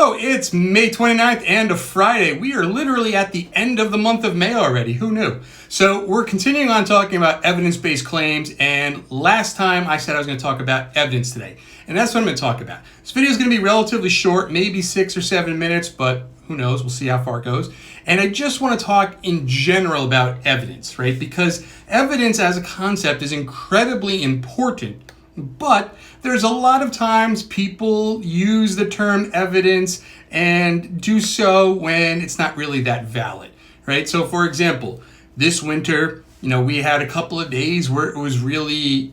Hello, it's May 29th and a Friday. We are literally at the end of the month of May already. Who knew? So we're continuing on talking about evidence-based claims, and last time I said I was going to talk about evidence today, and that's what I'm going to talk about. This video is going to be relatively short, maybe 6 or 7 minutes, but who knows? We'll see how far it goes. And I just want to talk in general about evidence, right? Because evidence as a concept is incredibly important, but there's a lot of times people use the term evidence and do so when it's not really that valid, right? So for example, this winter, we had a couple of days where it was really,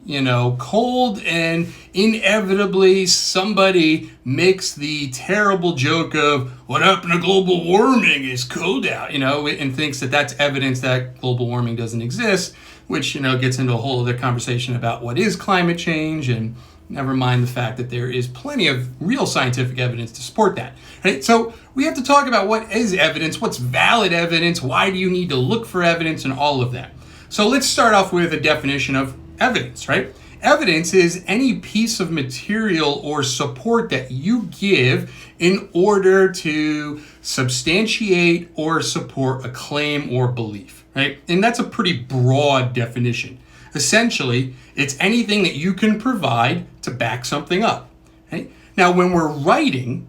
cold, and inevitably somebody makes the terrible joke of what happened to global warming is cold out, and thinks that that's evidence that global warming doesn't exist, which, gets into a whole other conversation about what is climate change, and never mind the fact that there is plenty of real scientific evidence to support that, right? So we have to talk about what is evidence, what's valid evidence, why do you need to look for evidence, and all of that. So let's start off with a definition of evidence, right? Evidence is any piece of material or support that you give in order to substantiate or support a claim or belief, right? And that's a pretty broad definition. Essentially, it's anything that you can provide to back something up, right? Now, when we're writing,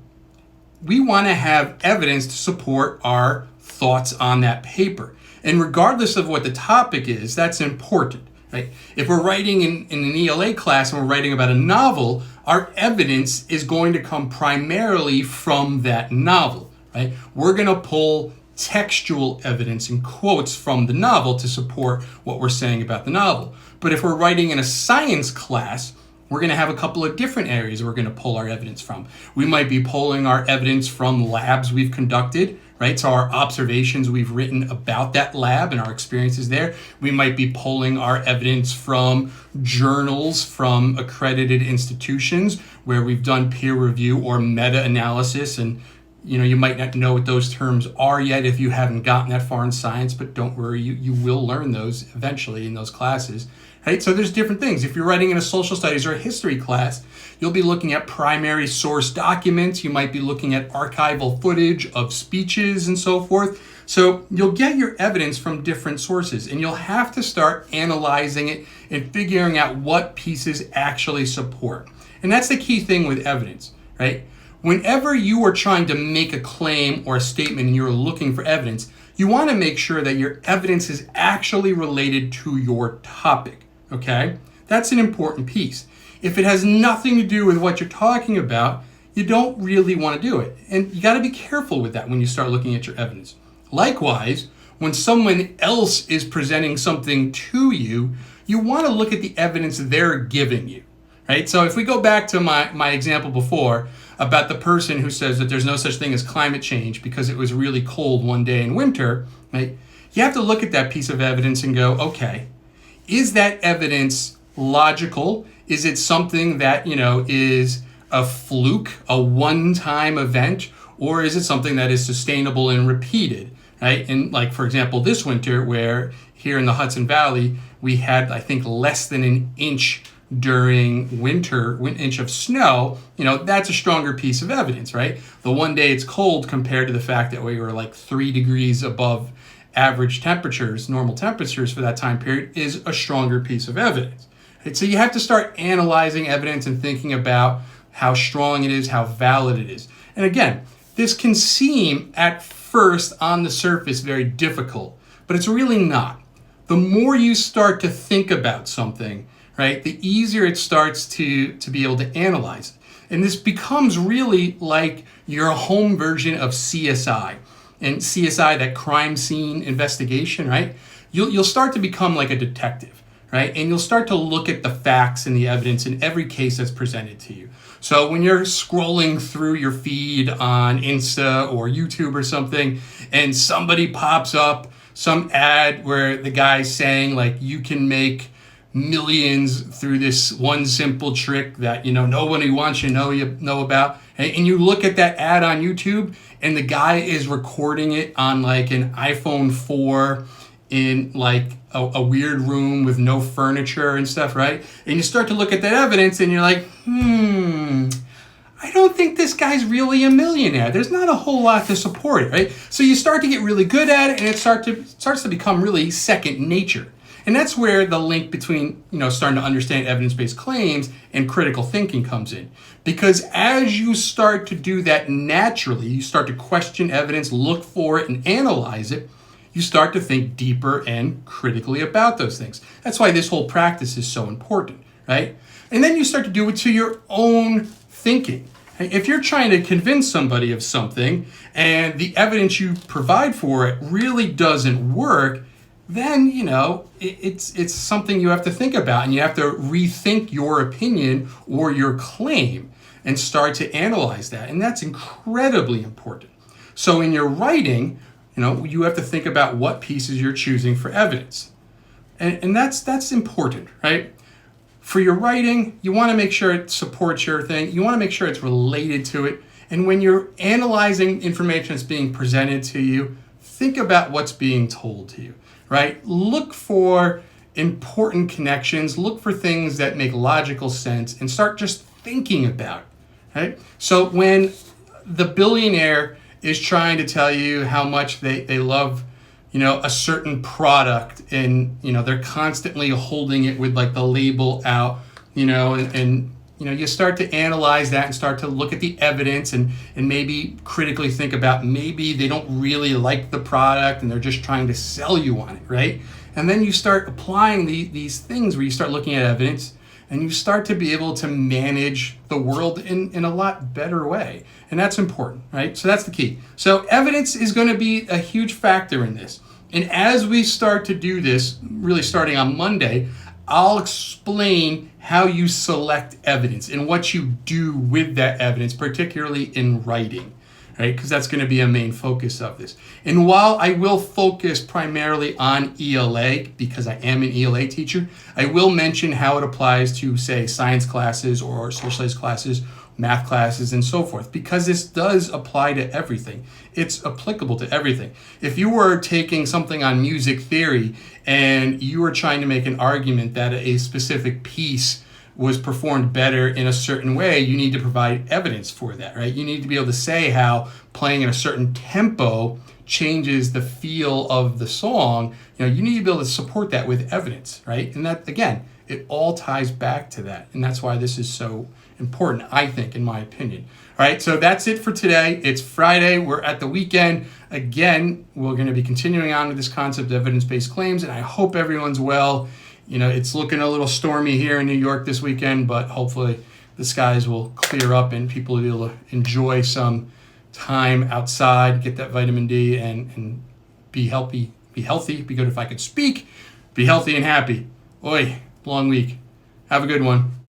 we want to have evidence to support our thoughts on that paper. And regardless of what the topic is, that's important, right? If we're writing in an ELA class and we're writing about a novel, our evidence is going to come primarily from that novel, right? We're going to pull textual evidence and quotes from the novel to support what we're saying about the novel. But if we're writing in a science class, we're going to have a couple of different areas we're going to pull our evidence from. We might be pulling our evidence from labs we've conducted, right? So our observations we've written about that lab and our experiences there. We might be pulling our evidence from journals from accredited institutions where we've done peer review or meta-analysis, and you might not know what those terms are yet if you haven't gotten that far in science, but don't worry, you will learn those eventually in those classes, right? So there's different things. If you're writing in a social studies or a history class, you'll be looking at primary source documents. You might be looking at archival footage of speeches and so forth. So you'll get your evidence from different sources, and you'll have to start analyzing it and figuring out what pieces actually support. And that's the key thing with evidence, right? Whenever you are trying to make a claim or a statement and you're looking for evidence, you want to make sure that your evidence is actually related to your topic, okay? That's an important piece. If it has nothing to do with what you're talking about, you don't really want to do it. And you got to be careful with that when you start looking at your evidence. Likewise, when someone else is presenting something to you, you want to look at the evidence they're giving you, right? So if we go back to my example before about the person who says that there's no such thing as climate change because it was really cold one day in winter, right? You have to look at that piece of evidence and go, okay, is that evidence logical? Is it something that, is a fluke, a one-time event, or is it something that is sustainable and repeated, right? And like, for example, this winter where here in the Hudson Valley, we had, I think, less than an inch during winter, an inch of snow, that's a stronger piece of evidence, right? The one day it's cold compared to the fact that we were like 3 degrees above average temperatures, normal temperatures for that time period, is a stronger piece of evidence. Right? So you have to start analyzing evidence and thinking about how strong it is, how valid it is. And again, this can seem at first on the surface very difficult, but it's really not. The more you start to think about something, right, the easier it starts to be able to analyze it. And this becomes really like your home version of CSI. And CSI, that crime scene investigation, right? You'll start to become like a detective, right? And you'll start to look at the facts and the evidence in every case that's presented to you. So when you're scrolling through your feed on Insta or YouTube or something, and somebody pops up some ad where the guy's saying like you can make millions through this one simple trick that nobody wants you to know about, and you look at that ad on YouTube and the guy is recording it on like an iPhone 4 in like a weird room with no furniture and stuff, right? And you start to look at that evidence and you're like, I don't think this guy's really a millionaire. There's not a whole lot to support it, right? So you start to get really good at it, and it starts to become really second nature. And that's where the link between, starting to understand evidence-based claims and critical thinking comes in. Because as you start to do that naturally, you start to question evidence, look for it, and analyze it, you start to think deeper and critically about those things. That's why this whole practice is so important, right? And then you start to do it to your own thinking. If you're trying to convince somebody of something and the evidence you provide for it really doesn't work, then, it's something you have to think about, and you have to rethink your opinion or your claim and start to analyze that. And that's incredibly important. So in your writing, you have to think about what pieces you're choosing for evidence. And that's important, right? For your writing, you want to make sure it supports your thing. You want to make sure it's related to it. And when you're analyzing information that's being presented to you, think about what's being told to you, right? Look for important connections. Look for things that make logical sense and start just thinking about it, right? So when the billionaire is trying to tell you how much they love a certain product, and they're constantly holding it with like the label out, and you start to analyze that and start to look at the evidence and maybe critically think about maybe they don't really like the product and they're just trying to sell you on it, right? And then you start applying these things where you start looking at evidence and you start to be able to manage the world in a lot better way. And that's important, right? So that's the key. So evidence is going to be a huge factor in this. And as we start to do this, really starting on Monday, I'll explain how you select evidence and what you do with that evidence, particularly in writing, right? Because that's going to be a main focus of this. And while I will focus primarily on ELA, because I am an ELA teacher, I will mention how it applies to, say, science classes or social studies classes, math classes, and so forth, because this does apply to everything. It's applicable to everything. If you were taking something on music theory and you were trying to make an argument that a specific piece was performed better in a certain way, you need to provide evidence for that, right? You need to be able to say how playing in a certain tempo changes the feel of the song. You need to be able to support that with evidence, right? And that, again, it all ties back to that. And that's why this is so important, I think, in my opinion. All right, so that's it for today. It's Friday. We're at the weekend. Again, we're going to be continuing on with this concept of evidence-based claims, and I hope everyone's well. It's looking a little stormy here in New York this weekend, but hopefully the skies will clear up and people will be able to enjoy some time outside, get that vitamin D, and be healthy. Be good if I could speak. Be healthy and happy. Oi, long week. Have a good one.